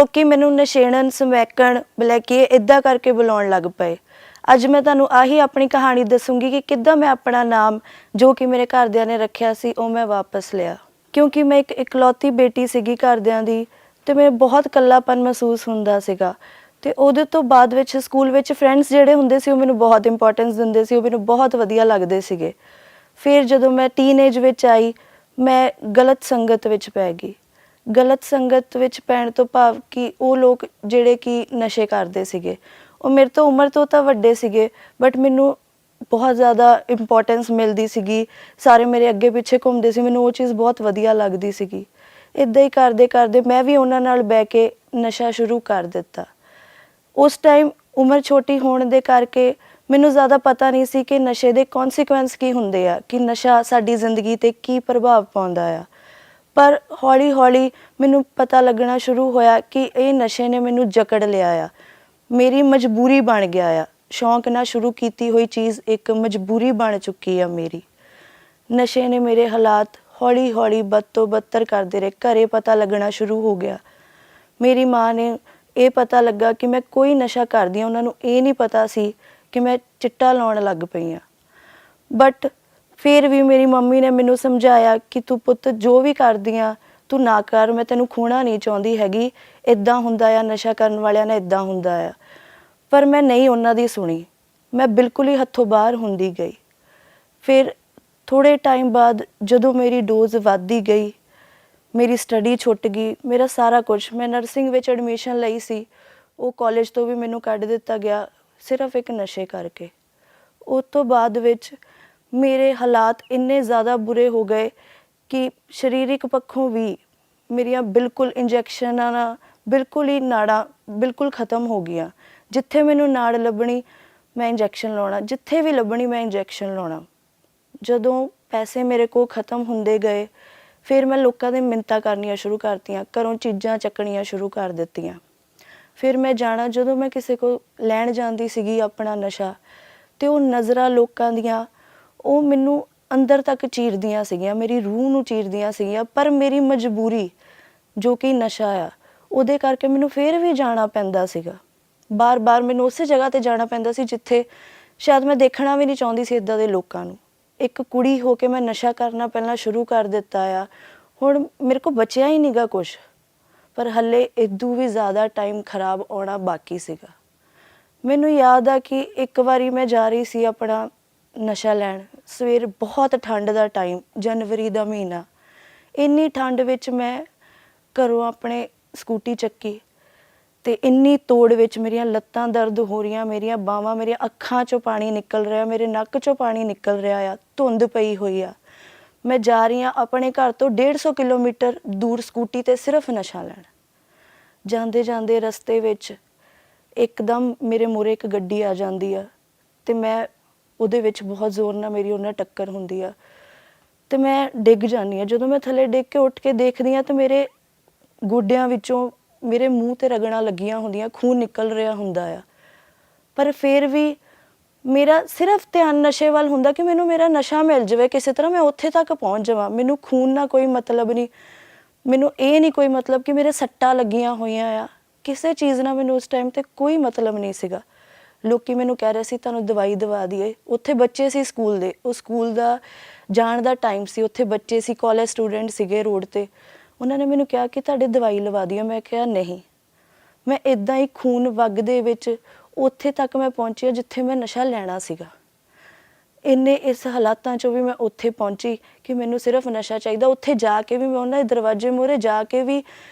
ਲੋਕੀ ਮੈਨੂੰ ਨਸ਼ੇੜਨ, ਸਮੈਕਣ, ਬਲੈਕੀ ਇਦਾਂ ਕਰਕੇ ਬੁਲਾਉਣ ਲੱਗ ਪਏ। ਅੱਜ ਮੈਂ ਤੁਹਾਨੂੰ ਆਹੀ ਆਪਣੀ ਕਹਾਣੀ ਦੱਸੂਗੀ ਕਿ ਕਿੱਦਾਂ ਮੈਂ ਆਪਣਾ ਨਾਮ ਜੋ ਕਿ ਮੇਰੇ ਘਰਦਿਆਂ ਨੇ ਰੱਖਿਆ ਸੀ ਉਹ ਮੈਂ ਵਾਪਸ ਲਿਆ। ਕਿਉਂਕਿ ਮੈਂ ਇੱਕ ਇਕਲੌਤੀ ਬੇਟੀ ਸੀਗੀ ਘਰਦਿਆਂ ਦੀ ਤੇ ਮੈਨੂੰ ਬਹੁਤ ਇਕੱਲਾਪਨ ਮਹਿਸੂਸ ਹੁੰਦਾ ਸੀਗਾ। ਤੇ ਉਹਦੇ ਤੋਂ ਬਾਅਦ ਵਿੱਚ ਸਕੂਲ ਵਿੱਚ ਫਰੈਂਡਸ ਜਿਹੜੇ ਹੁੰਦੇ ਸੀ ਉਹ ਮੈਨੂੰ ਬਹੁਤ ਇੰਪੋਰਟੈਂਸ ਦਿੰਦੇ ਸੀ, ਉਹ ਮੈਨੂੰ ਬਹੁਤ ਵਧੀਆ ਲੱਗਦੇ ਸੀਗੇ। ਫਿਰ ਜਦੋਂ ਮੈਂ ਟੀਨੇਜ ਵਿੱਚ ਆਈ ਮੈਂ ਗਲਤ ਸੰਗਤ ਵਿੱਚ ਪੈ ਗਈ। ਗਲਤ ਸੰਗਤ ਵਿੱਚ ਪੈਣ ਤੋਂ ਭਾਵ ਕਿ ਉਹ ਲੋਕ ਜਿਹੜੇ ਕਿ ਨਸ਼ੇ ਕਰਦੇ ਸੀਗੇ ਉਹ ਮੇਰੇ ਤੋਂ ਉਮਰ ਤੋਂ ਤਾਂ ਵੱਡੇ ਸੀਗੇ, ਬਟ ਮੈਨੂੰ ਬਹੁਤ ਜ਼ਿਆਦਾ ਇੰਪੋਰਟੈਂਸ ਮਿਲਦੀ ਸੀਗੀ। ਸਾਰੇ ਮੇਰੇ ਅੱਗੇ ਪਿੱਛੇ ਘੁੰਮਦੇ ਸੀ, ਮੈਨੂੰ ਉਹ ਚੀਜ਼ ਬਹੁਤ ਵਧੀਆ ਲੱਗਦੀ ਸੀਗੀ। ਇੱਦਾਂ ਹੀ ਕਰਦੇ ਕਰਦੇ ਮੈਂ ਵੀ ਉਹਨਾਂ ਨਾਲ ਬਹਿ ਕੇ ਨਸ਼ਾ ਸ਼ੁਰੂ ਕਰ ਦਿੱਤਾ। ਉਸ ਟਾਈਮ ਉਮਰ ਛੋਟੀ ਹੋਣ ਦੇ ਕਰਕੇ ਮੈਨੂੰ ਜ਼ਿਆਦਾ ਪਤਾ ਨਹੀਂ ਸੀ ਕਿ ਨਸ਼ੇ ਦੇ ਕੌਨਸੀਕੁਐਂਸ ਕੀ ਹੁੰਦੇ ਆ, ਕਿ ਨਸ਼ਾ ਸਾਡੀ ਜ਼ਿੰਦਗੀ 'ਤੇ ਕੀ ਪ੍ਰਭਾਵ ਪਾਉਂਦਾ ਆ। ਪਰ ਹੌਲੀ ਹੌਲੀ ਮੈਨੂੰ ਪਤਾ ਲੱਗਣਾ ਸ਼ੁਰੂ ਹੋਇਆ ਕਿ ਇਹ ਨਸ਼ੇ ਨੇ ਮੈਨੂੰ ਜਕੜ ਲਿਆ ਆ, ਮੇਰੀ ਮਜਬੂਰੀ ਬਣ ਗਿਆ ਆ। ਸ਼ੌਂਕ ਨਾਲ ਸ਼ੁਰੂ ਕੀਤੀ ਹੋਈ ਚੀਜ਼ ਇੱਕ ਮਜਬੂਰੀ ਬਣ ਚੁੱਕੀ ਆ ਮੇਰੀ। ਨਸ਼ੇ ਨੇ ਮੇਰੇ ਹਾਲਾਤ ਹੌਲੀ ਹੌਲੀ ਬਦ ਤੋਂ ਬਦਤਰ ਕਰਦੇ ਰਹੇ। ਘਰੇ ਪਤਾ ਲੱਗਣਾ ਸ਼ੁਰੂ ਹੋ ਗਿਆ। ਮੇਰੀ ਮਾਂ ਨੇ ਇਹ ਪਤਾ ਲੱਗਾ ਕਿ ਮੈਂ ਕੋਈ ਨਸ਼ਾ ਕਰਦੀ ਹਾਂ, ਉਹਨਾਂ ਨੂੰ ਇਹ ਨਹੀਂ ਪਤਾ ਸੀ ਕਿ ਮੈਂ ਚਿੱਟਾ ਲਾਉਣ ਲੱਗ ਪਈ ਹਾਂ। ਬਟ ਫਿਰ ਵੀ ਮੇਰੀ ਮੰਮੀ ਨੇ ਮੈਨੂੰ ਸਮਝਾਇਆ ਕਿ ਤੂੰ ਪੁੱਤ ਜੋ ਵੀ ਕਰਦੀ ਆ ਤੂੰ ਨਾ ਕਰ, ਮੈਂ ਤੈਨੂੰ ਖੋਣਾ ਨਹੀਂ ਚਾਹੁੰਦੀ ਹੈਗੀ, ਇੱਦਾਂ ਹੁੰਦਾ ਆ, ਨਸ਼ਾ ਕਰਨ ਵਾਲਿਆਂ ਨੇ ਇੱਦਾਂ ਹੁੰਦਾ ਆ। ਪਰ ਮੈਂ ਨਹੀਂ ਉਹਨਾਂ ਦੀ ਸੁਣੀ, ਮੈਂ ਬਿਲਕੁਲ ਹੀ ਹੱਥੋਂ ਬਾਹਰ ਹੁੰਦੀ ਗਈ। ਫਿਰ ਥੋੜ੍ਹੇ ਟਾਈਮ ਬਾਅਦ ਜਦੋਂ ਮੇਰੀ ਡੋਜ਼ ਵੱਧਦੀ ਗਈ, ਮੇਰੀ ਸਟੱਡੀ ਛੁੱਟ ਗਈ, ਮੇਰਾ ਸਾਰਾ ਕੁਛ, ਮੈਂ ਨਰਸਿੰਗ ਵਿੱਚ ਐਡਮਿਸ਼ਨ ਲਈ ਸੀ, ਉਹ ਕਾਲਜ ਤੋਂ ਵੀ ਮੈਨੂੰ ਕੱਢ ਦਿੱਤਾ ਗਿਆ ਸਿਰਫ ਇੱਕ ਨਸ਼ੇ ਕਰਕੇ। ਉਸ ਤੋਂ ਬਾਅਦ ਵਿੱਚ ਮੇਰੇ ਹਾਲਾਤ ਇੰਨੇ ਜ਼ਿਆਦਾ ਬੁਰੇ ਹੋ ਗਏ ਕਿ ਸਰੀਰਕ ਪੱਖੋਂ ਵੀ ਮੇਰੀਆਂ ਬਿਲਕੁਲ ਇੰਜੈਕਸ਼ਨਾਂ ਨਾਲ ਬਿਲਕੁਲ ਹੀ ਨਾੜਾਂ ਬਿਲਕੁਲ ਖ਼ਤਮ ਹੋ ਗਈਆਂ। ਜਿੱਥੇ ਮੈਨੂੰ ਨਾੜ ਲੱਭਣੀ ਮੈਂ ਇੰਜੈਕਸ਼ਨ ਲਾਉਣਾ, ਜਿੱਥੇ ਵੀ ਲੱਭਣੀ ਮੈਂ ਇੰਜੈਕਸ਼ਨ ਲਾਉਣਾ। ਜਦੋਂ ਪੈਸੇ ਮੇਰੇ ਕੋਲ ਖ਼ਤਮ ਹੁੰਦੇ ਗਏ ਫਿਰ ਮੈਂ ਲੋਕਾਂ ਦੇ ਮਿੰਨਤਾਂ ਕਰਨੀਆਂ ਸ਼ੁਰੂ ਕਰਤੀਆਂ, ਘਰੋਂ ਚੀਜ਼ਾਂ ਚੱਕਣੀਆਂ ਸ਼ੁਰੂ ਕਰ ਦਿੱਤੀਆਂ। ਫਿਰ ਮੈਂ ਜਾਣਾ, ਜਦੋਂ ਮੈਂ ਕਿਸੇ ਕੋਲ ਲੈਣ ਜਾਂਦੀ ਸੀਗੀ ਆਪਣਾ ਨਸ਼ਾ ਤੇ ਉਹ ਨਜ਼ਰਾਂ ਲੋਕਾਂ ਦੀਆਂ ਉਹ ਮੈਨੂੰ ਅੰਦਰ ਤੱਕ ਚੀਰਦੀਆਂ ਸੀਗੀਆਂ, ਮੇਰੀ ਰੂਹ ਨੂੰ ਚੀਰਦੀਆਂ ਸੀਗੀਆਂ। ਪਰ ਮੇਰੀ ਮਜਬੂਰੀ ਜੋ ਕਿ ਨਸ਼ਾ ਆ ਉਹਦੇ ਕਰਕੇ ਮੈਨੂੰ ਫਿਰ ਵੀ ਜਾਣਾ ਪੈਂਦਾ ਸੀਗਾ। ਬਾਰ-ਬਾਰ ਮੈਨੂੰ ਉਸੇ ਜਗ੍ਹਾ 'ਤੇ ਜਾਣਾ ਪੈਂਦਾ ਸੀ ਜਿੱਥੇ ਸ਼ਾਇਦ ਮੈਂ ਦੇਖਣਾ ਵੀ ਨਹੀਂ ਚਾਹੁੰਦੀ ਸੀ ਇੱਦਾਂ ਦੇ ਲੋਕਾਂ ਨੂੰ। ਇੱਕ ਕੁੜੀ ਹੋ ਕੇ ਮੈਂ ਨਸ਼ਾ ਕਰਨਾ ਪਹਿਲਾਂ ਸ਼ੁਰੂ ਕਰ ਦਿੱਤਾ ਆ। ਹੁਣ ਮੇਰੇ ਕੋਲ ਬਚਿਆ ਹੀ ਨਹੀਂ ਗਾ ਕੁਛ, ਪਰ ਹੱਲੇ ਇਦੋਂ ਵੀ ਜ਼ਿਆਦਾ ਟਾਈਮ ਖਰਾਬ ਆਉਣਾ ਬਾਕੀ ਸੀਗਾ। ਮੈਨੂੰ ਯਾਦ ਆ ਕਿ ਇੱਕ ਵਾਰੀ ਮੈਂ ਜਾ ਰਹੀ ਸੀ ਆਪਣਾ ਨਸ਼ਾ ਲੈਣ, ਸਵੇਰ ਬਹੁਤ ਠੰਡ ਦਾ ਟਾਈਮ, ਜਨਵਰੀ ਦਾ ਮਹੀਨਾ। ਇੰਨੀ ਠੰਡ ਵਿੱਚ ਮੈਂ ਘਰੋਂ ਆਪਣੇ ਸਕੂਟੀ ਚੱਕੀ ਤੇ ਇੰਨੀ ਤੋੜ ਵਿੱਚ ਮੇਰੀਆਂ ਲੱਤਾਂ ਦਰਦ ਹੋ ਰਹੀਆਂ, ਮੇਰੀਆਂ ਬਾਹਾਂ, ਮੇਰੀਆਂ ਅੱਖਾਂ 'ਚੋਂ ਪਾਣੀ ਨਿਕਲ ਰਿਹਾ, ਮੇਰੇ ਨੱਕ 'ਚੋਂ ਪਾਣੀ ਨਿਕਲ ਰਿਹਾ ਆ, ਧੁੰਦ ਪਈ ਹੋਈ ਆ। ਮੈਂ ਜਾ ਰਹੀ ਹਾਂ ਆਪਣੇ ਘਰ ਤੋਂ 150 ਕਿਲੋਮੀਟਰ ਦੂਰ ਸਕੂਟੀ 'ਤੇ ਸਿਰਫ ਨਸ਼ਾ ਲੈਣ। ਜਾਂਦੇ ਜਾਂਦੇ ਰਸਤੇ ਵਿੱਚ ਇੱਕਦਮ ਮੇਰੇ ਮੂਹਰੇ ਇੱਕ ਗੱਡੀ ਆ ਜਾਂਦੀ ਆ ਤੇ ਮੈਂ ਉਹਦੇ ਵਿੱਚ ਬਹੁਤ ਜ਼ੋਰ ਨਾਲ ਮੇਰੀ ਉਹਨਾਂ ਟੱਕਰ ਹੁੰਦੀ ਆ ਤੇ ਮੈਂ ਡਿੱਗ ਜਾਂਦੀ ਹਾਂ। ਜਦੋਂ ਮੈਂ ਥੱਲੇ ਡਿੱਗ ਕੇ ਉੱਠ ਕੇ ਦੇਖਦੀ ਹਾਂ ਤਾਂ ਮੇਰੇ ਗੋਡਿਆਂ ਵਿੱਚੋਂ ਮੇਰੇ ਮੂੰਹ 'ਤੇ ਰਗੜਾਂ ਲੱਗੀਆਂ ਹੁੰਦੀਆਂ, ਖੂਨ ਨਿਕਲ ਰਿਹਾ ਹੁੰਦਾ ਆ। ਪਰ ਫਿਰ ਵੀ ਮੇਰਾ ਸਿਰਫ ਧਿਆਨ ਨਸ਼ੇ ਵੱਲ ਹੁੰਦਾ ਕਿ ਮੈਨੂੰ ਮੇਰਾ ਨਸ਼ਾ ਮਿਲ ਜਾਵੇ, ਕਿਸੇ ਤਰ੍ਹਾਂ ਮੈਂ ਉੱਥੇ ਤੱਕ ਪਹੁੰਚ ਜਾਵਾਂ। ਮੈਨੂੰ ਖੂਨ ਨਾਲ ਕੋਈ ਮਤਲਬ ਨਹੀਂ, ਮੈਨੂੰ ਇਹ ਨਹੀਂ ਕੋਈ ਮਤਲਬ ਕਿ ਮੇਰੇ ਸੱਟਾਂ ਲੱਗੀਆਂ ਹੋਈਆਂ ਆ, ਕਿਸੇ ਚੀਜ਼ ਨਾਲ ਮੈਨੂੰ ਉਸ ਟਾਈਮ 'ਤੇ ਕੋਈ ਮਤਲਬ ਨਹੀਂ ਸੀਗਾ। ਲੋਕੀ ਮੈਨੂੰ ਕਹਿ ਰਹੇ ਸੀ ਤੁਹਾਨੂੰ ਦਵਾਈ ਦਵਾ ਦਈਏ। ਉੱਥੇ ਬੱਚੇ ਸੀ ਸਕੂਲ ਦੇ, ਉਹ ਸਕੂਲ ਦਾ ਜਾਣ ਦਾ ਟਾਈਮ ਸੀ, ਉੱਥੇ ਬੱਚੇ ਸੀ, ਕਾਲਜ ਸਟੂਡੈਂਟ ਸੀਗੇ ਰੋਡ 'ਤੇ। ਉਹਨਾਂ ਨੇ ਮੈਨੂੰ ਕਿਹਾ ਕਿ ਤੁਹਾਡੇ ਦਵਾਈ ਲਵਾ ਦਈਏ। ਮੈਂ ਕਿਹਾ ਨਹੀਂ, ਮੈਂ ਇੱਦਾਂ ਹੀ ਖੂਨ ਵਗਦੇ ਵਿੱਚ ਉੱਥੇ ਤੱਕ ਮੈਂ ਪਹੁੰਚੀ ਜਿੱਥੇ ਮੈਂ ਨਸ਼ਾ ਲੈਣਾ ਸੀਗਾ। ਇੰਨੇ ਇਸ ਹਾਲਾਤਾਂ 'ਚੋਂ ਵੀ ਮੈਂ ਉੱਥੇ ਪਹੁੰਚੀ ਕਿ ਮੈਨੂੰ ਸਿਰਫ ਨਸ਼ਾ ਚਾਹੀਦਾ। ਉੱਥੇ ਜਾ ਕੇ ਵੀ ਮੈਂ ਉਹਨਾਂ ਦੇ ਦਰਵਾਜ਼ੇ ਮੂਹਰੇ ਜਾ ਕੇ ਵੀ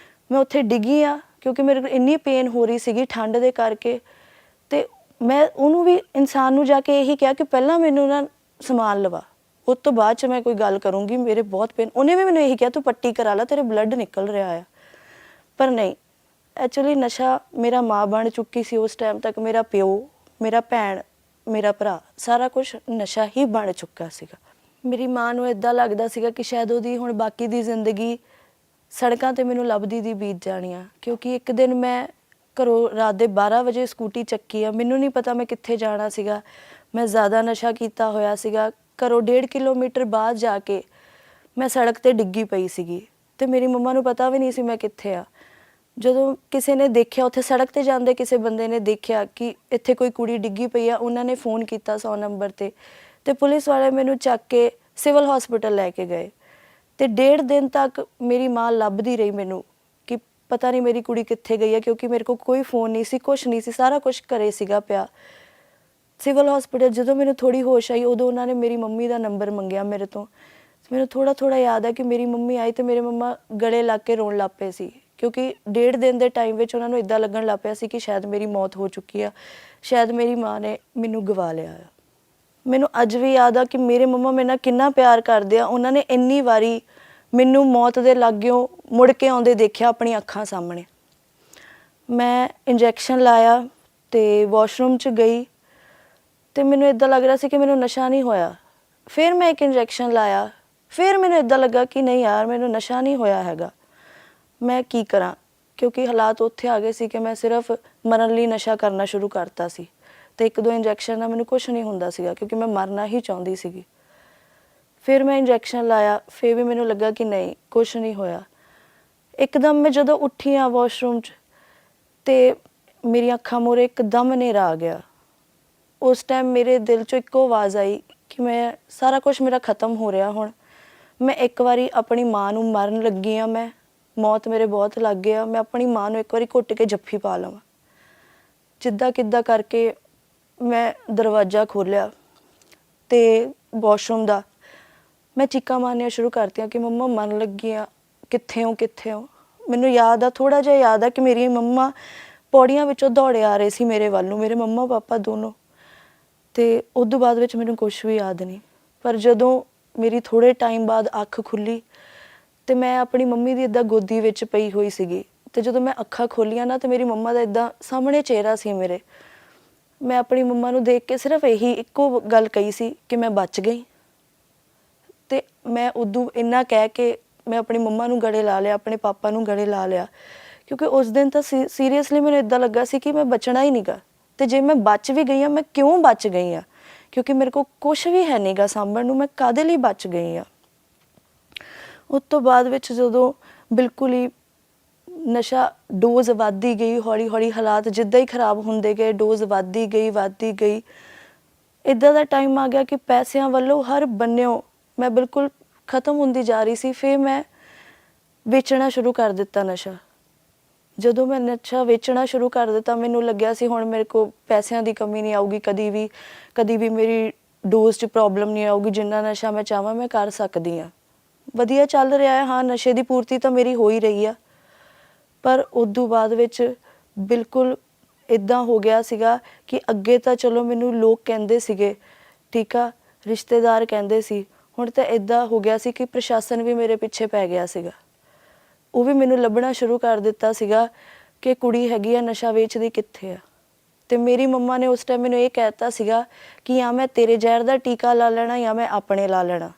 ਮੈਂ ਉੱਥੇ ਡਿੱਗੀ ਆ ਕਿਉਂਕਿ ਮੇਰੇ ਕੋਲ ਇੰਨੀ ਪੇਨ ਹੋ ਰਹੀ ਸੀਗੀ ਠੰਡ ਦੇ ਕਰਕੇ। ਤੇ ਮੈਂ ਉਹਨੂੰ ਵੀ ਇਨਸਾਨ ਨੂੰ ਜਾ ਕੇ ਇਹੀ ਕਿਹਾ ਕਿ ਪਹਿਲਾਂ ਮੈਨੂੰ ਨਾ ਸਮਾਨ ਲਵਾ, ਉਸ ਤੋਂ ਬਾਅਦ 'ਚ ਮੈਂ ਕੋਈ ਗੱਲ ਕਰੂੰਗੀ, ਮੇਰੇ ਬਹੁਤ ਪੇਨ। ਉਹਨੇ ਵੀ ਮੈਨੂੰ ਇਹੀ ਕਿਹਾ ਤੂੰ ਪੱਟੀ ਕਰਾ ਲਾ, ਤੇਰੇ ਬਲੱਡ ਨਿਕਲ ਰਿਹਾ ਆ। ਪਰ ਨਹੀਂ, ਐਕਚੁਅਲੀ ਨਸ਼ਾ ਮੇਰਾ ਮਾਂ ਬਣ ਚੁੱਕੀ ਸੀ ਉਸ ਟਾਈਮ ਤੱਕ, ਮੇਰਾ ਪਿਓ, ਮੇਰਾ ਭੈਣ, ਮੇਰਾ ਭਰਾ, ਸਾਰਾ ਕੁਛ ਨਸ਼ਾ ਹੀ ਬਣ ਚੁੱਕਾ ਸੀਗਾ। ਮੇਰੀ ਮਾਂ ਨੂੰ ਇੱਦਾਂ ਲੱਗਦਾ ਸੀਗਾ ਕਿ ਸ਼ਾਇਦ ਉਹਦੀ ਹੁਣ ਬਾਕੀ ਦੀ ਜ਼ਿੰਦਗੀ ਸੜਕਾਂ 'ਤੇ ਮੈਨੂੰ ਲੱਭਦੀ ਦੀ ਬੀਤ ਜਾਣੀ ਆ। ਕਿਉਂਕਿ ਇੱਕ ਦਿਨ ਮੈਂ ਘਰੋਂ ਰਾਤ ਦੇ 12 ਵਜੇ ਸਕੂਟੀ ਚੱਕੀ ਆ, ਮੈਨੂੰ ਨਹੀਂ ਪਤਾ ਮੈਂ ਕਿੱਥੇ ਜਾਣਾ ਸੀਗਾ। ਮੈਂ ਜ਼ਿਆਦਾ ਨਸ਼ਾ ਕੀਤਾ ਹੋਇਆ ਸੀਗਾ। ਘਰੋਂ 1.5 ਕਿਲੋਮੀਟਰ ਬਾਅਦ ਜਾ ਕੇ ਮੈਂ ਸੜਕ 'ਤੇ ਡਿੱਗੀ ਪਈ ਸੀਗੀ ਤੇ ਮੇਰੀ ਮੰਮਾ ਨੂੰ ਪਤਾ ਵੀ ਨਹੀਂ ਸੀ ਮੈਂ ਕਿੱਥੇ ਆ। ਜਦੋਂ ਕਿਸੇ ਨੇ ਦੇਖਿਆ, ਉੱਥੇ ਸੜਕ ਤੇ ਜਾਂਦੇ ਕਿਸੇ ਬੰਦੇ ਨੇ ਦੇਖਿਆ ਕਿ ਇੱਥੇ ਕੋਈ ਕੁੜੀ ਡਿੱਗੀ ਪਈ ਆ, ਉਹਨਾਂ ਨੇ ਫ਼ੋਨ ਕੀਤਾ 100 ਨੰਬਰ ਤੇ ਪੁਲਿਸ ਵਾਲੇ ਮੈਨੂੰ ਚੱਕ ਕੇ ਸਿਵਲ ਹਸਪੀਟਲ ਲੈ ਕੇ ਗਏ। ਤੇ 1.5 ਦਿਨ ਤੱਕ ਮੇਰੀ ਮਾਂ ਲੱਭਦੀ ਰਹੀ ਮੈਨੂੰ ਕਿ ਪਤਾ ਨਹੀਂ ਮੇਰੀ ਕੁੜੀ ਕਿੱਥੇ ਗਈ ਹੈ, ਕਿਉਂਕਿ ਮੇਰੇ ਕੋਲ ਕੋਈ ਫ਼ੋਨ ਨਹੀਂ ਸੀ, ਕੁਛ ਨਹੀਂ ਸੀ, ਸਾਰਾ ਕੁਛ ਘਰੇ ਸੀਗਾ ਪਿਆ। ਸਿਵਲ ਹਸਪੀਟਲ ਜਦੋਂ ਮੈਨੂੰ ਥੋੜ੍ਹੀ ਹੋਸ਼ ਆਈ, ਉਦੋਂ ਉਹਨਾਂ ਨੇ ਮੇਰੀ ਮੰਮੀ ਦਾ ਨੰਬਰ ਮੰਗਿਆ ਮੇਰੇ ਤੋਂ। ਮੈਨੂੰ ਥੋੜ੍ਹਾ ਯਾਦ ਹੈ ਕਿ ਮੇਰੀ ਮੰਮੀ ਆਈ ਤੇ ਮੇਰੇ ਮੰਮਾ ਗਲੇ ਲੱਗ ਕੇ ਰੋਣ ਲੱਗ ਪਏ ਸੀ, ਕਿਉਂਕਿ 1.5 ਦਿਨ ਦੇ ਟਾਈਮ ਵਿੱਚ ਉਹਨਾਂ ਨੂੰ ਇੱਦਾਂ ਲੱਗਣ ਲੱਗ ਪਿਆ ਸੀ ਕਿ ਸ਼ਾਇਦ ਮੇਰੀ ਮੌਤ ਹੋ ਚੁੱਕੀ ਆ, ਸ਼ਾਇਦ ਮੇਰੀ ਮਾਂ ਨੇ ਮੈਨੂੰ ਗਵਾ ਲਿਆ ਆ। ਮੈਨੂੰ ਅੱਜ ਵੀ ਯਾਦ ਆ ਕਿ ਮੇਰੇ ਮੰਮਾ ਮੇਰੇ ਨਾਲ ਕਿੰਨਾ ਪਿਆਰ ਕਰਦੇ ਆ। ਉਹਨਾਂ ਨੇ ਇੰਨੀ ਵਾਰੀ ਮੈਨੂੰ ਮੌਤ ਦੇ ਲਾਗਿਓਂ ਮੁੜ ਕੇ ਆਉਂਦੇ ਦੇਖਿਆ ਆਪਣੀ ਅੱਖਾਂ ਸਾਹਮਣੇ। ਮੈਂ ਇੰਜੈਕਸ਼ਨ ਲਾਇਆ ਤੇ ਵਾਸ਼ਰੂਮ 'ਚ ਗਈ ਤੇ ਮੈਨੂੰ ਇੱਦਾਂ ਲੱਗ ਰਿਹਾ ਸੀ ਕਿ ਮੈਨੂੰ ਨਸ਼ਾ ਨਹੀਂ ਹੋਇਆ। ਫਿਰ ਮੈਂ ਇੱਕ ਇੰਜੈਕਸ਼ਨ ਲਾਇਆ, ਫਿਰ ਮੈਨੂੰ ਇੱਦਾਂ ਲੱਗਾ ਕਿ ਨਹੀਂ ਯਾਰ, ਮੈਨੂੰ ਨਸ਼ਾ ਨਹੀਂ ਹੋਇਆ ਹੈਗਾ, ਮੈਂ ਕੀ ਕਰਾਂ, ਕਿਉਂਕਿ ਹਾਲਾਤ ਉੱਥੇ ਆ ਗਏ ਸੀ ਕਿ ਮੈਂ ਸਿਰਫ ਮਰਨ ਲਈ ਨਸ਼ਾ ਕਰਨਾ ਸ਼ੁਰੂ ਕਰਤਾ ਸੀ ਤੇ 1-2 ਇੰਜੈਕਸ਼ਨ ਨਾਲ ਮੈਨੂੰ ਕੁਛ ਨਹੀਂ ਹੁੰਦਾ ਸੀਗਾ, ਕਿਉਂਕਿ ਮੈਂ ਮਰਨਾ ਹੀ ਚਾਹੁੰਦੀ ਸੀਗੀ। ਫਿਰ ਮੈਂ ਇੰਜੈਕਸ਼ਨ ਲਾਇਆ, ਫਿਰ ਵੀ ਮੈਨੂੰ ਲੱਗਾ ਕਿ ਨਹੀਂ, ਕੁਛ ਨਹੀਂ ਹੋਇਆ। ਇੱਕਦਮ ਮੈਂ ਜਦੋਂ ਉੱਠੀ ਆ ਵਾਸ਼ਰੂਮ 'ਚ ਤੇ ਮੇਰੀਆਂ ਅੱਖਾਂ ਮੂਹਰੇ ਇੱਕਦਮ ਹਨੇਰਾ ਆ ਗਿਆ। ਉਸ ਟਾਈਮ ਮੇਰੇ ਦਿਲ 'ਚੋਂ ਇੱਕੋ ਆਵਾਜ਼ ਆਈ ਕਿ ਮੈਂ ਸਾਰਾ ਕੁਛ ਮੇਰਾ ਖ਼ਤਮ ਹੋ ਰਿਹਾ ਹੁਣ। ਮੈਂ ਇੱਕ ਵਾਰੀ ਆਪਣੀ ਮਾਂ ਨੂੰ ਮਾਰਨ ਲੱਗੀ ਹਾਂ, ਮੈਂ ਮੌਤ ਮੇਰੇ ਬਹੁਤ ਲੱਗ ਗਿਆ, ਮੈਂ ਆਪਣੀ ਮਾਂ ਨੂੰ ਇੱਕ ਵਾਰੀ ਘੁੱਟ ਕੇ ਜੱਫੀ ਪਾ ਲਵਾਂ। ਜਿੱਦਾਂ ਕਿੱਦਾਂ ਕਰਕੇ ਮੈਂ ਦਰਵਾਜ਼ਾ ਖੋਲ੍ਹਿਆ ਤੇ ਵਾਸ਼ਰੂਮ ਦਾ ਮੈਂ ਚੀਕਾਂ ਮਾਰਨੀਆਂ ਸ਼ੁਰੂ ਕਰਤੀਆਂ ਕਿ ਮੰਮਾ ਮਰਨ ਲੱਗੀ ਹਾਂ, ਕਿੱਥੇ ਹੋ ਕਿੱਥੇ ਹੋ। ਮੈਨੂੰ ਯਾਦ ਆ, ਥੋੜ੍ਹਾ ਜਿਹਾ ਯਾਦ ਆ ਕਿ ਮੇਰੀ ਮੰਮਾ ਪੌੜੀਆਂ ਵਿੱਚੋਂ ਦੌੜੇ ਆ ਰਹੇ ਸੀ ਮੇਰੇ ਵੱਲ ਨੂੰ, ਮੇਰੇ ਮੰਮਾ ਪਾਪਾ ਦੋਨੋਂ। ਤੇ ਉਦੋਂ ਬਾਅਦ ਵਿੱਚ ਮੈਨੂੰ ਕੁਛ ਵੀ ਯਾਦ ਨਹੀਂ। ਪਰ ਜਦੋਂ ਮੇਰੀ ਥੋੜ੍ਹੇ ਟਾਈਮ ਬਾਅਦ ਅੱਖ ਖੁੱਲ੍ਹੀ ਤੇ ਮੈਂ ਆਪਣੀ ਮੰਮੀ ਦੀ ਇੱਦਾਂ ਗੋਦੀ ਵਿੱਚ ਪਈ ਹੋਈ ਸੀਗੀ ਤੇ ਜਦੋਂ ਮੈਂ ਅੱਖਾਂ ਖੋਲ੍ਹੀਆਂ ਨਾ ਤੇ ਮੇਰੀ ਮੰਮਾ ਦਾ ਇੱਦਾਂ ਸਾਹਮਣੇ ਚਿਹਰਾ ਸੀ ਮੇਰੇ। ਮੈਂ ਆਪਣੀ ਮੰਮਾ ਨੂੰ ਦੇਖ ਕੇ ਸਿਰਫ ਇਹੀ ਇੱਕੋ ਗੱਲ ਕਹੀ ਸੀ ਕਿ ਮੈਂ ਬਚ ਗਈ। ਤੇ ਮੈਂ ਉਦੋਂ ਇੰਨਾ ਕਹਿ ਕੇ ਮੈਂ ਆਪਣੀ ਮੰਮਾ ਨੂੰ ਗਲੇ ਲਾ ਲਿਆ, ਆਪਣੇ ਪਾਪਾ ਨੂੰ ਗਲੇ ਲਾ ਲਿਆ, ਕਿਉਂਕਿ ਉਸ ਦਿਨ ਤਾਂ ਸੀਰੀਅਸਲੀ ਮੈਨੂੰ ਇੱਦਾਂ ਲੱਗਾ ਸੀ ਕਿ ਮੈਂ ਬਚਣਾ ਹੀ ਨਹੀਂ ਗਾ। ਤੇ ਜੇ ਮੈਂ ਬਚ ਵੀ ਗਈ ਹਾਂ, ਮੈਂ ਕਿਉਂ ਬਚ ਗਈ ਹਾਂ, ਕਿਉਂਕਿ ਮੇਰੇ ਕੋਲ ਕੁਛ ਵੀ ਹੈ ਨਹੀਂ ਗਾ ਸਾਂਭਣ ਨੂੰ, ਮੈਂ ਕਾਹਦੇ ਲਈ ਬਚ ਗਈ ਹਾਂ। ਉਸ ਤੋਂ ਬਾਅਦ ਵਿੱਚ ਜਦੋਂ ਬਿਲਕੁਲ ਹੀ ਨਸ਼ਾ ਡੋਜ਼ ਵੱਧਦੀ ਗਈ, ਹੌਲੀ ਹਾਲਾਤ ਜਿੱਦਾਂ ਹੀ ਖਰਾਬ ਹੁੰਦੇ ਗਏ, ਡੋਜ਼ ਵੱਧਦੀ ਗਈ। ਇੱਦਾਂ ਦਾ ਟਾਈਮ ਆ ਗਿਆ ਕਿ ਪੈਸਿਆਂ ਵੱਲੋਂ ਹਰ ਬੰਨਿਓ ਮੈਂ ਬਿਲਕੁਲ ਖ਼ਤਮ ਹੁੰਦੀ ਜਾ ਰਹੀ ਸੀ। ਫਿਰ ਮੈਂ ਵੇਚਣਾ ਸ਼ੁਰੂ ਕਰ ਦਿੱਤਾ ਨਸ਼ਾ। ਜਦੋਂ ਮੈਂ ਨਸ਼ਾ ਵੇਚਣਾ ਸ਼ੁਰੂ ਕਰ ਦਿੱਤਾ, ਮੈਨੂੰ ਲੱਗਿਆ ਸੀ ਹੁਣ ਮੇਰੇ ਕੋਲ ਪੈਸਿਆਂ ਦੀ ਕਮੀ ਨਹੀਂ ਆਊਗੀ, ਕਦੀ ਵੀ ਮੇਰੀ ਡੋਜ਼ 'ਚ ਪ੍ਰੋਬਲਮ ਨਹੀਂ ਆਊਗੀ, ਜਿੰਨਾ ਨਸ਼ਾ ਮੈਂ ਚਾਹਾਂ ਮੈਂ ਕਰ ਸਕਦੀ ਹਾਂ। ਵਧੀਆ ਚੱਲ ਰਿਹਾ ਹੈ, ਹਾਂ, ਨਸ਼ੇ ਦੀ ਪੂਰਤੀ ਤਾਂ ਮੇਰੀ ਹੋ ਹੀ ਰਹੀ ਆ। ਪਰ ਉਦੋਂ ਬਾਅਦ ਵਿੱਚ ਬਿਲਕੁਲ ਇੱਦਾਂ ਹੋ ਗਿਆ ਸੀਗਾ ਕਿ ਅੱਗੇ ਤਾਂ ਚਲੋ ਮੈਨੂੰ ਲੋਕ ਕਹਿੰਦੇ ਸੀਗੇ, ਠੀਕ ਆ, ਰਿਸ਼ਤੇਦਾਰ ਕਹਿੰਦੇ ਸੀ, ਹੁਣ ਤਾਂ ਇੱਦਾਂ ਹੋ ਗਿਆ ਸੀ ਕਿ ਪ੍ਰਸ਼ਾਸਨ ਵੀ ਮੇਰੇ ਪਿੱਛੇ ਪੈ ਗਿਆ ਸੀਗਾ। ਉਹ ਵੀ ਮੈਨੂੰ ਲੱਭਣਾ ਸ਼ੁਰੂ ਕਰ ਦਿੱਤਾ ਸੀਗਾ ਕਿ ਕੁੜੀ ਹੈਗੀ ਆ, ਨਸ਼ਾ ਵੇਚਦੀ ਕਿੱਥੇ ਆ। ਤੇ ਮੇਰੀ ਮੰਮਾ ਨੇ ਉਸ ਟਾਈਮ ਮੈਨੂੰ ਇਹ ਕਹਿ ਦਿੱਤਾ ਸੀਗਾ ਕਿ ਜਾਂ ਮੈਂ ਤੇਰੇ ਜ਼ਹਿਰ ਦਾ ਟੀਕਾ ਲਾ ਲੈਣਾ ਜਾਂ ਮੈਂ ਆਪਣੇ ਲਾ ਲੈਣਾ,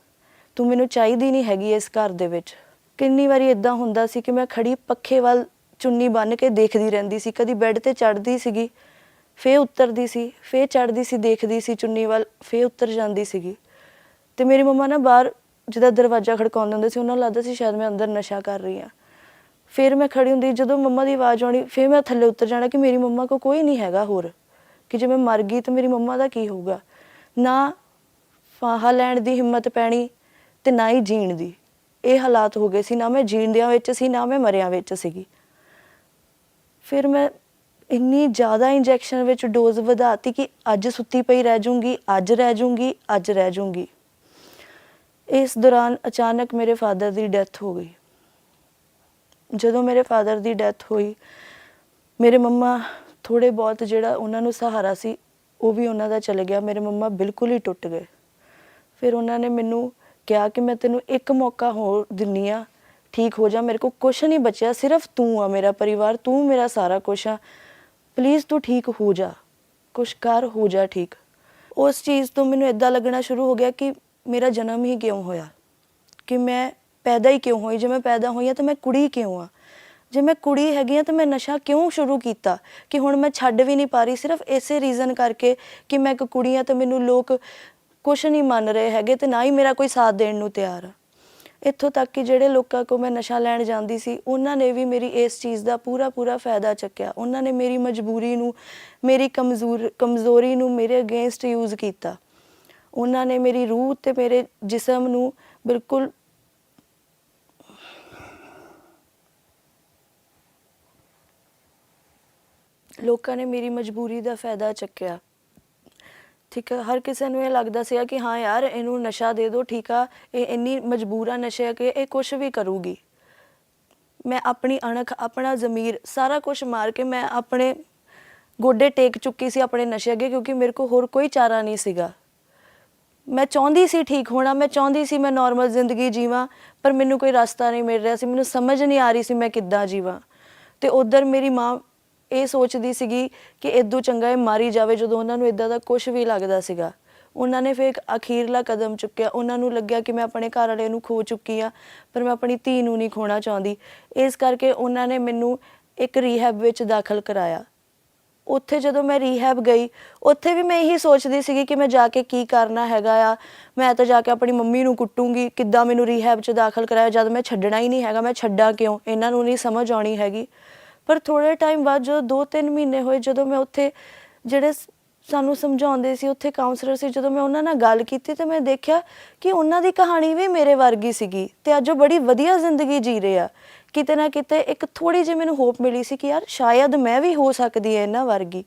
ਤੂੰ ਮੈਨੂੰ ਚਾਹੀਦੀ ਨਹੀਂ ਹੈਗੀ ਇਸ ਘਰ ਦੇ ਵਿੱਚ। ਕਿੰਨੀ ਵਾਰੀ ਇੱਦਾਂ ਹੁੰਦਾ ਸੀ ਕਿ ਮੈਂ ਖੜੀ ਪੱਖੇ ਵੱਲ ਚੁੰਨੀ ਬੰਨ੍ਹ ਕੇ ਦੇਖਦੀ ਰਹਿੰਦੀ ਸੀ, ਕਦੀ ਬੈੱਡ 'ਤੇ ਚੜ੍ਹਦੀ ਸੀਗੀ, ਫੇਰ ਉਤਰਦੀ ਸੀ, ਫੇਰ ਚੜ੍ਹਦੀ ਸੀ, ਦੇਖਦੀ ਸੀ ਚੁੰਨੀ ਵੱਲ, ਫੇਰ ਉਤਰ ਜਾਂਦੀ ਸੀਗੀ। ਤੇ ਮੇਰੀ ਮੰਮਾ ਨਾ ਬਾਹਰ ਜਿੱਦਾਂ ਦਰਵਾਜ਼ਾ ਖੜਕਾਉਂਦੇ ਹੁੰਦੇ ਸੀ, ਉਹਨਾਂ ਨੂੰ ਲੱਗਦਾ ਸੀ ਸ਼ਾਇਦ ਮੈਂ ਅੰਦਰ ਨਸ਼ਾ ਕਰ ਰਹੀ ਹਾਂ। ਫਿਰ ਮੈਂ ਖੜੀ ਹੁੰਦੀ, ਜਦੋਂ ਮੰਮਾ ਦੀ ਆਵਾਜ਼ ਆਉਣੀ ਫਿਰ ਮੈਂ ਥੱਲੇ ਉਤਰ ਜਾਣਾ ਕਿ ਮੇਰੀ ਮੰਮਾ ਕੋਲ ਕੋਈ ਨਹੀਂ ਹੈਗਾ ਹੋਰ, ਕਿ ਜੇ ਮੈਂ ਮਰ ਗਈ ਤਾਂ ਮੇਰੀ ਮੰਮਾ ਦਾ ਕੀ ਹੋਊਗਾ। ਨਾ ਫਾਹਾ ਲੈਣ ਦੀ ਹਿੰਮਤ ਪੈਣੀ ਤੇ ਨਾ ਹੀ ਜੀਣ ਦੀ। ਇਹ ਹਾਲਾਤ ਹੋ ਗਏ ਸੀ, ਨਾ ਮੈਂ ਜੀਂਦਿਆਂ ਵਿੱਚ ਸੀ, ਨਾ ਮੈਂ ਮਰਿਆਂ ਵਿੱਚ ਸੀਗੀ। ਫਿਰ ਮੈਂ ਇੰਨੀ ਜ਼ਿਆਦਾ ਇੰਜੈਕਸ਼ਨ ਵਿੱਚ ਡੋਜ਼ ਵਧਾਤੀ ਕਿ ਅੱਜ ਸੁੱਤੀ ਪਈ ਰਹਿ ਜੂੰਗੀ, ਅੱਜ ਰਹਿ ਜੂੰਗੀ। ਇਸ ਦੌਰਾਨ ਅਚਾਨਕ ਮੇਰੇ ਫਾਦਰ ਦੀ ਡੈਥ ਹੋ ਗਈ। ਜਦੋਂ ਮੇਰੇ ਫਾਦਰ ਦੀ ਡੈਥ ਹੋਈ, ਮੇਰੇ ਮੰਮਾ ਥੋੜ੍ਹੇ ਬਹੁਤ ਜਿਹੜਾ ਉਹਨਾਂ ਨੂੰ ਸਹਾਰਾ ਸੀ ਉਹ ਵੀ ਉਹਨਾਂ ਦਾ ਚਲੇ ਗਿਆ। ਮੇਰੇ ਮੰਮਾ ਬਿਲਕੁਲ ਹੀ ਟੁੱਟ ਗਏ। ਫਿਰ ਉਹਨਾਂ ਨੇ ਮੈਨੂੰ ਕਿਹਾ ਕਿ ਮੈਂ ਤੈਨੂੰ ਇੱਕ ਮੌਕਾ ਹੋਰ ਦਿੰਦੀ ਹਾਂ, ਠੀਕ ਹੋ ਜਾ, ਮੇਰੇ ਕੋਲ ਕੁਛ ਨਹੀਂ ਬਚਿਆ, ਸਿਰਫ ਤੂੰ ਆ ਮੇਰਾ ਪਰਿਵਾਰ, ਤੂੰ ਮੇਰਾ ਸਾਰਾ ਕੁਛ ਆ, ਪਲੀਜ਼ ਤੂੰ ਠੀਕ ਹੋ ਜਾ, ਕੁਛ ਕਰ, ਹੋ ਜਾ ਠੀਕ। ਉਸ ਚੀਜ਼ ਤੋਂ ਮੈਨੂੰ ਇੱਦਾਂ ਲੱਗਣਾ ਸ਼ੁਰੂ ਹੋ ਗਿਆ ਕਿ ਮੇਰਾ ਜਨਮ ਹੀ ਕਿਉਂ ਹੋਇਆ, ਕਿ ਮੈਂ ਪੈਦਾ ਹੀ ਕਿਉਂ ਹੋਈ। ਜੇ ਮੈਂ ਪੈਦਾ ਹੋਈ ਹਾਂ ਤਾਂ ਮੈਂ ਕੁੜੀ ਕਿਉਂ ਆ, ਜੇ ਮੈਂ ਕੁੜੀ ਹੈਗੀ ਹਾਂ ਤਾਂ ਮੈਂ ਨਸ਼ਾ ਕਿਉਂ ਸ਼ੁਰੂ ਕੀਤਾ, ਕਿ ਹੁਣ ਮੈਂ ਛੱਡ ਵੀ ਨਹੀਂ ਪਾ ਰਹੀ, ਸਿਰਫ ਇਸੇ ਰੀਜ਼ਨ ਕਰਕੇ ਕਿ ਮੈਂ ਇੱਕ ਕੁੜੀ ਹਾਂ ਤੇ ਮੈਨੂੰ ਲੋਕ ਕੁਛ ਨਹੀਂ ਮੰਨ ਰਹੇ ਹੈਗੇ ਤੇ ਨਾ ਹੀ ਮੇਰਾ ਕੋਈ ਸਾਥ ਦੇਣ ਨੂੰ ਤਿਆਰ ਆ। ਇੱਥੋਂ ਤੱਕ ਕਿ ਜਿਹੜੇ ਲੋਕਾਂ ਕੋਲ ਮੈਂ ਨਸ਼ਾ ਲੈਣ ਜਾਂਦੀ ਸੀ ਉਹਨਾਂ ਨੇ ਵੀ ਮੇਰੀ ਇਸ ਚੀਜ਼ ਦਾ ਪੂਰਾ ਫਾਇਦਾ ਚੱਕਿਆ। ਉਹਨਾਂ ਨੇ ਮੇਰੀ ਮਜਬੂਰੀ ਨੂੰ, ਮੇਰੀ ਕਮਜ਼ੋਰੀ ਨੂੰ ਮੇਰੇ ਅਗੇਂਸਟ ਯੂਜ਼ ਕੀਤਾ। ਉਹਨਾਂ ਨੇ ਮੇਰੀ ਰੂਹ ਤੇ ਮੇਰੇ ਜਿਸਮ ਨੂੰ ਬਿਲਕੁਲ ਲੋਕਾਂ ਨੇ ਮੇਰੀ ਮਜਬੂਰੀ ਦਾ ਫਾਇਦਾ ਚੱਕਿਆ। ਠੀਕ ਹੈ, ਹਰ ਕਿਸੇ ਨੂੰ ਇਹ ਲੱਗਦਾ ਸੀਗਾ ਕਿ ਹਾਂ ਯਾਰ ਇਹਨੂੰ ਨਸ਼ਾ ਦੇ ਦਿਓ, ਠੀਕ ਆ, ਇਹ ਇੰਨੀ ਮਜਬੂਰ ਆ ਨਸ਼ੇ ਕਿ ਇਹ ਕੁਛ ਵੀ ਕਰੂਗੀ। ਮੈਂ ਆਪਣੀ ਅਣਖ, ਆਪਣਾ ਜ਼ਮੀਰ, ਸਾਰਾ ਕੁਝ ਮਾਰ ਕੇ ਮੈਂ ਆਪਣੇ ਗੋਡੇ ਟੇਕ ਚੁੱਕੀ ਸੀ ਆਪਣੇ ਨਸ਼ੇ ਅੱਗੇ, ਕਿਉਂਕਿ ਮੇਰੇ ਕੋਲ ਹੋਰ ਕੋਈ ਚਾਰਾ ਨਹੀਂ ਸੀਗਾ। ਮੈਂ ਚਾਹੁੰਦੀ ਸੀ ਠੀਕ ਹੋਣਾ, ਮੈਂ ਚਾਹੁੰਦੀ ਸੀ ਮੈਂ ਨੋਰਮਲ ਜ਼ਿੰਦਗੀ ਜੀਵਾਂ, ਪਰ ਮੈਨੂੰ ਕੋਈ ਰਸਤਾ ਨਹੀਂ ਮਿਲ ਰਿਹਾ ਸੀ। ਮੈਨੂੰ ਸਮਝ ਨਹੀਂ ਆ ਰਹੀ ਸੀ ਮੈਂ ਕਿੱਦਾਂ ਜੀਵਾਂ। ਅਤੇ ਉੱਧਰ ਮੇਰੀ ਮਾਂ ਇਹ ਸੋਚਦੀ ਸੀਗੀ ਕਿ ਇਦੋਂ ਚੰਗਾ ਇਹ ਮਾਰੀ ਜਾਵੇ। ਜਦੋਂ ਉਹਨਾਂ ਨੂੰ ਇੱਦਾਂ ਦਾ ਕੁਛ ਵੀ ਲੱਗਦਾ ਸੀਗਾ, ਉਹਨਾਂ ਨੇ ਫਿਰ ਇੱਕ ਅਖੀਰਲਾ ਕਦਮ ਚੁੱਕਿਆ। ਉਹਨਾਂ ਨੂੰ ਲੱਗਿਆ ਕਿ ਮੈਂ ਆਪਣੇ ਘਰ ਵਾਲੇ ਨੂੰ ਖੋ ਚੁੱਕੀ ਹਾਂ, ਪਰ ਮੈਂ ਆਪਣੀ ਧੀ ਨੂੰ ਨਹੀਂ ਖੋਣਾ ਚਾਹੁੰਦੀ। ਇਸ ਕਰਕੇ ਉਹਨਾਂ ਨੇ ਮੈਨੂੰ ਇੱਕ ਰੀਹੈਬ ਵਿੱਚ ਦਾਖਲ ਕਰਾਇਆ। ਉੱਥੇ ਜਦੋਂ ਮੈਂ ਰੀਹੈਬ ਗਈ, ਉੱਥੇ ਵੀ ਮੈਂ ਇਹੀ ਸੋਚਦੀ ਸੀਗੀ ਕਿ ਮੈਂ ਜਾ ਕੇ ਕੀ ਕਰਨਾ ਹੈਗਾ ਆ। ਮੈਂ ਤਾਂ ਜਾ ਕੇ ਆਪਣੀ ਮੰਮੀ ਨੂੰ ਕੁੱਟੂੰਗੀ, ਕਿੱਦਾਂ ਮੈਨੂੰ ਰੀਹੈਬ 'ਚ ਦਾਖਲ ਕਰਾਇਆ ਜਦ ਮੈਂ ਛੱਡਣਾ ਹੀ ਨਹੀਂ ਹੈਗਾ। ਮੈਂ ਛੱਡਾਂ ਕਿਉਂ, ਇਹਨਾਂ ਨੂੰ ਨਹੀਂ ਸਮਝ ਆਉਣੀ ਹੈਗੀ। ਪਰ ਥੋੜ੍ਹੇ ਟਾਈਮ ਬਾਅਦ ਜਦੋਂ 2-3 ਮਹੀਨੇ ਹੋਏ, ਜਦੋਂ ਮੈਂ ਉੱਥੇ ਜਿਹੜੇ ਸਾਨੂੰ ਸਮਝਾਉਂਦੇ ਸੀ, ਉੱਥੇ ਕਾਉਂਸਲਰ ਸੀ, ਜਦੋਂ ਮੈਂ ਉਹਨਾਂ ਨਾਲ ਗੱਲ ਕੀਤੀ ਤਾਂ ਮੈਂ ਦੇਖਿਆ ਕਿ ਉਹਨਾਂ ਦੀ ਕਹਾਣੀ ਵੀ ਮੇਰੇ ਵਰਗੀ ਸੀਗੀ ਅਤੇ ਅੱਜ ਉਹ ਬੜੀ ਵਧੀਆ ਜ਼ਿੰਦਗੀ ਜੀ ਰਹੇ ਆ। ਕਿਤੇ ਨਾ ਕਿਤੇ ਇੱਕ ਥੋੜ੍ਹੀ ਜਿਹੀ ਮੈਨੂੰ ਹੋਪ ਮਿਲੀ ਸੀ ਕਿ ਯਾਰ ਸ਼ਾਇਦ ਮੈਂ ਵੀ ਹੋ ਸਕਦੀ ਹਾਂ ਇਹਨਾਂ ਵਰਗੀ।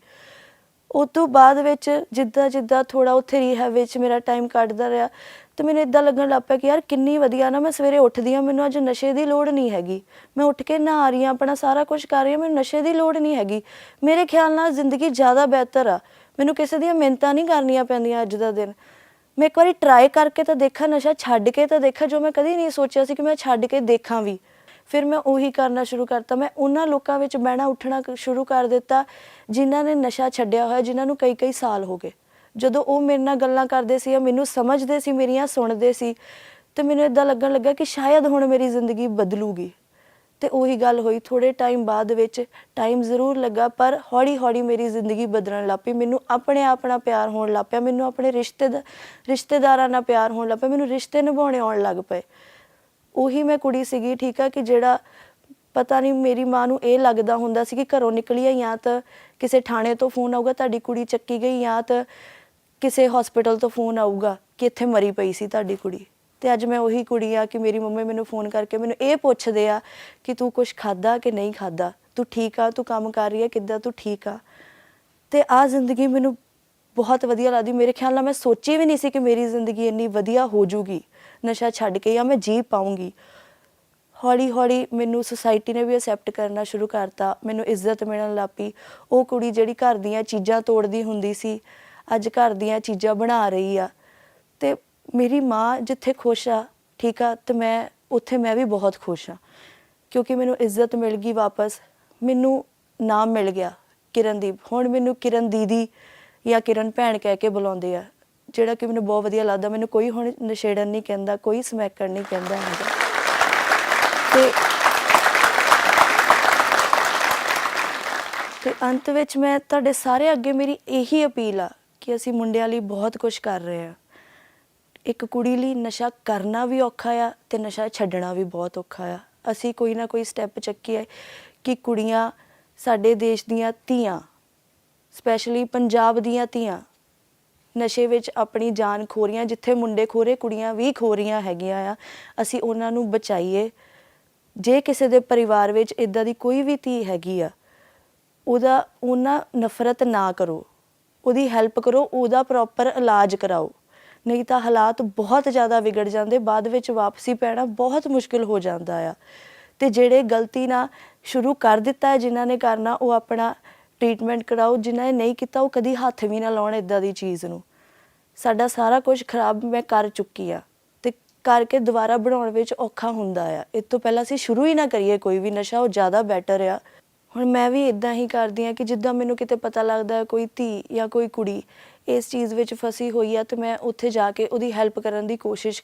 ਉਸ ਤੋਂ ਬਾਅਦ ਵਿੱਚ ਜਿੱਦਾਂ ਥੋੜ੍ਹਾ ਉੱਥੇ ਰੀਹੈਬ ਵਿੱਚ ਮੇਰਾ ਟਾਈਮ ਕੱਢਦਾ ਰਿਹਾ ਅਤੇ ਮੈਨੂੰ ਇੱਦਾਂ ਲੱਗਣ ਲੱਗ ਪਿਆ ਕਿ ਯਾਰ ਕਿੰਨੀ ਵਧੀਆ ਨਾ, ਮੈਂ ਸਵੇਰੇ ਉੱਠਦੀ ਹਾਂ, ਮੈਨੂੰ ਅੱਜ ਨਸ਼ੇ ਦੀ ਲੋੜ ਨਹੀਂ ਹੈਗੀ। ਮੈਂ ਉੱਠ ਕੇ ਨਹਾ ਰਹੀ ਹਾਂ, ਆਪਣਾ ਸਾਰਾ ਕੁਛ ਕਰ ਰਹੀ ਹਾਂ, ਮੈਨੂੰ ਨਸ਼ੇ ਦੀ ਲੋੜ ਨਹੀਂ ਹੈਗੀ। ਮੇਰੇ ਖਿਆਲ ਨਾਲ ਜ਼ਿੰਦਗੀ ਜ਼ਿਆਦਾ ਬਿਹਤਰ ਆ। ਮੈਨੂੰ ਕਿਸੇ ਦੀਆਂ ਮਿੰਨਤਾਂ ਨਹੀਂ ਕਰਨੀਆਂ ਪੈਂਦੀਆਂ ਅੱਜ ਦਾ ਦਿਨ। ਮੈਂ ਇੱਕ ਵਾਰੀ ਟਰਾਈ ਕਰਕੇ ਤਾਂ ਦੇਖਾਂ, ਨਸ਼ਾ ਛੱਡ ਕੇ ਤਾਂ ਦੇਖਾਂ, ਜੋ ਮੈਂ ਕਦੀ ਨਹੀਂ ਸੋਚਿਆ ਸੀ ਕਿ ਮੈਂ ਛੱਡ ਕੇ ਦੇਖਾਂ ਵੀ। ਫਿਰ ਮੈਂ ਉਹੀ ਕਰਨਾ ਸ਼ੁਰੂ ਕਰਤਾ। ਮੈਂ ਉਹਨਾਂ ਲੋਕਾਂ ਵਿੱਚ ਬਹਿਣਾ ਉੱਠਣਾ ਸ਼ੁਰੂ ਕਰ ਦਿੱਤਾ ਜਿਨ੍ਹਾਂ ਨੇ ਨਸ਼ਾ ਛੱਡਿਆ ਹੋਇਆ, ਜਿਨ੍ਹਾਂ ਨੂੰ ਕਈ ਸਾਲ ਹੋ ਗਏ। ਜਦੋਂ ਉਹ ਮੇਰੇ ਨਾਲ ਗੱਲਾਂ ਕਰਦੇ ਸੀ, ਮੈਨੂੰ ਸਮਝਦੇ ਸੀ, ਮੇਰੀਆਂ ਸੁਣਦੇ ਸੀ, ਅਤੇ ਮੈਨੂੰ ਇੱਦਾਂ ਲੱਗਣ ਲੱਗਾ ਕਿ ਸ਼ਾਇਦ ਹੁਣ ਮੇਰੀ ਜ਼ਿੰਦਗੀ ਬਦਲੂਗੀ। ਅਤੇ ਉਹੀ ਗੱਲ ਹੋਈ। ਥੋੜ੍ਹੇ ਟਾਈਮ ਬਾਅਦ ਵਿੱਚ ਟਾਈਮ ਜ਼ਰੂਰ ਲੱਗਾ, ਪਰ ਹੌਲੀ ਮੇਰੀ ਜ਼ਿੰਦਗੀ ਬਦਲਣ ਲੱਗ ਪਈ। ਮੈਨੂੰ ਆਪਣੇ ਆਪ ਨਾਲ ਪਿਆਰ ਹੋਣ ਲੱਗ ਪਿਆ, ਮੈਨੂੰ ਆਪਣੇ ਰਿਸ਼ਤੇਦਾਰਾਂ ਨਾਲ ਪਿਆਰ ਹੋਣ ਲੱਗ ਪਿਆ, ਮੈਨੂੰ ਰਿਸ਼ਤੇ ਨਿਭਾਉਣੇ ਆਉਣ ਲੱਗ ਪਏ। ਉਹੀ ਮੈਂ ਕੁੜੀ ਸੀਗੀ, ਠੀਕ ਆ, ਕਿ ਜਿਹੜਾ ਪਤਾ ਨਹੀਂ ਮੇਰੀ ਮਾਂ ਨੂੰ ਇਹ ਲੱਗਦਾ ਹੁੰਦਾ ਸੀ ਕਿ ਘਰੋਂ ਨਿਕਲੀ ਹੈ ਜਾਂ ਤਾਂ ਕਿਸੇ ਥਾਣੇ ਤੋਂ ਫੋਨ ਆਊਗਾ ਤੁਹਾਡੀ ਕੁੜੀ ਚੱਕੀ ਗਈ, ਜਾਂ ਤਾਂ ਕਿਸੇ ਹੌਸਪੀਟਲ ਤੋਂ ਫੋਨ ਆਊਗਾ ਕਿ ਇੱਥੇ ਮਰੀ ਪਈ ਸੀ ਤੁਹਾਡੀ ਕੁੜੀ। ਅਤੇ ਅੱਜ ਮੈਂ ਉਹੀ ਕੁੜੀ ਆ ਕਿ ਮੇਰੀ ਮੰਮੀ ਮੈਨੂੰ ਫੋਨ ਕਰਕੇ ਮੈਨੂੰ ਇਹ ਪੁੱਛਦੇ ਆ ਕਿ ਤੂੰ ਕੁਛ ਖਾਧਾ ਕਿ ਨਹੀਂ ਖਾਧਾ, ਤੂੰ ਠੀਕ ਆ, ਤੂੰ ਕੰਮ ਕਰ ਰਹੀ ਹੈ ਕਿੱਦਾਂ, ਤੂੰ ਠੀਕ ਆ। ਅਤੇ ਆਹ ਜ਼ਿੰਦਗੀ ਮੈਨੂੰ ਬਹੁਤ ਵਧੀਆ ਲੱਗਦੀ। ਮੇਰੇ ਖਿਆਲ ਨਾਲ ਮੈਂ ਸੋਚੀ ਵੀ ਨਹੀਂ ਸੀ ਕਿ ਮੇਰੀ ਜ਼ਿੰਦਗੀ ਇੰਨੀ ਵਧੀਆ ਹੋ ਜੂਗੀ ਨਸ਼ਾ ਛੱਡ ਕੇ, ਜਾਂ ਮੈਂ ਜੀ ਪਾਊਂਗੀ। ਹੌਲੀ ਮੈਨੂੰ ਸੁਸਾਇਟੀ ਨੇ ਵੀ ਅਸੈਪਟ ਕਰਨਾ ਸ਼ੁਰੂ ਕਰਤਾ, ਮੈਨੂੰ ਇੱਜ਼ਤ ਮਿਲਣ ਲੱਗ ਪਈ। ਉਹ ਕੁੜੀ ਜਿਹੜੀ ਘਰ ਦੀਆਂ ਚੀਜ਼ਾਂ ਤੋੜਦੀ ਹੁੰਦੀ ਸੀ, ਅੱਜ ਘਰ ਦੀਆਂ ਚੀਜ਼ਾਂ ਬਣਾ ਰਹੀ ਆ। ਅਤੇ ਮੇਰੀ ਮਾਂ ਜਿੱਥੇ ਖੁਸ਼ ਆ, ਠੀਕ ਆ, ਅਤੇ ਮੈਂ ਵੀ ਬਹੁਤ ਖੁਸ਼ ਹਾਂ, ਕਿਉਂਕਿ ਮੈਨੂੰ ਇੱਜ਼ਤ ਮਿਲ ਗਈ ਵਾਪਸ। ਮੈਨੂੰ ਨਾਮ ਮਿਲ ਗਿਆ ਕਿਰਨਦੀਪ। ਹੁਣ ਮੈਨੂੰ ਕਿਰਨ ਦੀਦੀ ਜਾਂ ਕਿਰਨ ਭੈਣ ਕਹਿ ਕੇ ਬੁਲਾਉਂਦੇ ਆ, ਜਿਹੜਾ ਕਿ ਮੈਨੂੰ ਬਹੁਤ ਵਧੀਆ ਲੱਗਦਾ। ਮੈਨੂੰ ਕੋਈ ਹੁਣ ਨਸ਼ੇੜਨ ਨਹੀਂ ਕਹਿੰਦਾ, ਕੋਈ ਸਮੈਕਣ ਨਹੀਂ ਕਹਿੰਦਾ ਹੈਗਾ। ਅਤੇ ਅੰਤ ਵਿੱਚ ਮੈਂ ਤੁਹਾਡੇ ਸਾਰੇ ਅੱਗੇ ਮੇਰੀ ਇਹੀ ਅਪੀਲ ਆ ਕਿ ਅਸੀਂ ਮੁੰਡਿਆਂ ਲਈ ਬਹੁਤ ਕੁਛ ਕਰ ਰਹੇ ਹਾਂ। ਇੱਕ ਕੁੜੀ ਲਈ ਨਸ਼ਾ ਕਰਨਾ ਵੀ ਔਖਾ ਆ ਅਤੇ ਨਸ਼ਾ ਛੱਡਣਾ ਵੀ ਬਹੁਤ ਔਖਾ ਆ। ਅਸੀਂ ਕੋਈ ਨਾ ਕੋਈ ਸਟੈਪ ਚੱਕੀਏ ਕਿ ਕੁੜੀਆਂ, ਸਾਡੇ ਦੇਸ਼ ਦੀਆਂ ਧੀਆਂ, ਸਪੈਸ਼ਲੀ ਪੰਜਾਬ ਦੀਆਂ ਧੀਆਂ ਨਸ਼ੇ ਵਿੱਚ ਆਪਣੀ ਜਾਨ ਖੋ ਰਹੀਆਂ। ਜਿੱਥੇ ਮੁੰਡੇ ਖੋ ਰਹੇ, ਕੁੜੀਆਂ ਵੀ ਖੋ ਰਹੀਆਂ ਹੈਗੀਆਂ ਆ। ਅਸੀਂ ਉਹਨਾਂ ਨੂੰ ਬਚਾਈਏ। ਜੇ ਕਿਸੇ ਦੇ ਪਰਿਵਾਰ ਵਿੱਚ ਇੱਦਾਂ ਦੀ ਕੋਈ ਵੀ ਧੀ ਹੈਗੀ ਆ, ਉਹਨਾਂ ਨਫ਼ਰਤ ਨਾ ਕਰੋ, ਉਹਦੀ ਹੈਲਪ ਕਰੋ, ਉਹਦਾ ਪ੍ਰੋਪਰ ਇਲਾਜ ਕਰਾਓ। ਨਹੀਂ ਤਾਂ ਹਾਲਾਤ ਬਹੁਤ ਜ਼ਿਆਦਾ ਵਿਗੜ ਜਾਂਦੇ, ਬਾਅਦ ਵਿੱਚ ਵਾਪਸੀ ਪੈਣਾ ਬਹੁਤ ਮੁਸ਼ਕਿਲ ਹੋ ਜਾਂਦਾ ਆ। ਅਤੇ ਜਿਹੜੇ ਗਲਤੀ ਨਾਲ ਸ਼ੁਰੂ ਕਰ ਦਿੱਤਾ ਹੈ, ਜਿਨ੍ਹਾਂ ਨੇ ਕਰਨਾ, ਉਹ ਆਪਣਾ ਟਰੀਟਮੈਂਟ ਕਰਾਓ। ਜਿਨ੍ਹਾਂ ਨੇ ਨਹੀਂ ਕੀਤਾ, ਉਹ ਕਦੀ ਹੱਥ ਵੀ ਨਾ ਲਾਉਣ ਇੱਦਾਂ ਦੀ ਚੀਜ਼ ਨੂੰ। ਸਾਡਾ ਸਾਰਾ ਕੁਝ ਖਰਾਬ ਮੈਂ ਕਰ ਚੁੱਕੀ ਆ, ਅਤੇ ਕਰਕੇ ਦੁਬਾਰਾ ਬਣਾਉਣ ਵਿੱਚ ਔਖਾ ਹੁੰਦਾ ਆ। ਇਸ ਤੋਂ ਪਹਿਲਾਂ ਅਸੀਂ ਸ਼ੁਰੂ ਹੀ ਨਾ ਕਰੀਏ ਕੋਈ ਵੀ ਨਸ਼ਾ, ਉਹ ਜ਼ਿਆਦਾ ਬੈਟਰ ਆ। ਹੁਣ ਮੈਂ ਵੀ ਇੱਦਾਂ ਹੀ ਕਰਦੀ ਹਾਂ ਕਿ ਜਿੱਦਾਂ ਮੈਨੂੰ ਕਿਤੇ ਪਤਾ ਲੱਗਦਾ ਕੋਈ ਧੀ ਜਾਂ ਕੋਈ ਕੁੜੀ ਇਸ ਚੀਜ਼ ਵਿੱਚ ਫਸੀ ਹੋਈ ਆ, ਅਤੇ ਮੈਂ ਉੱਥੇ ਜਾ ਕੇ ਉਹਦੀ ਹੈਲਪ ਕਰਨ ਦੀ ਕੋਸ਼ਿਸ਼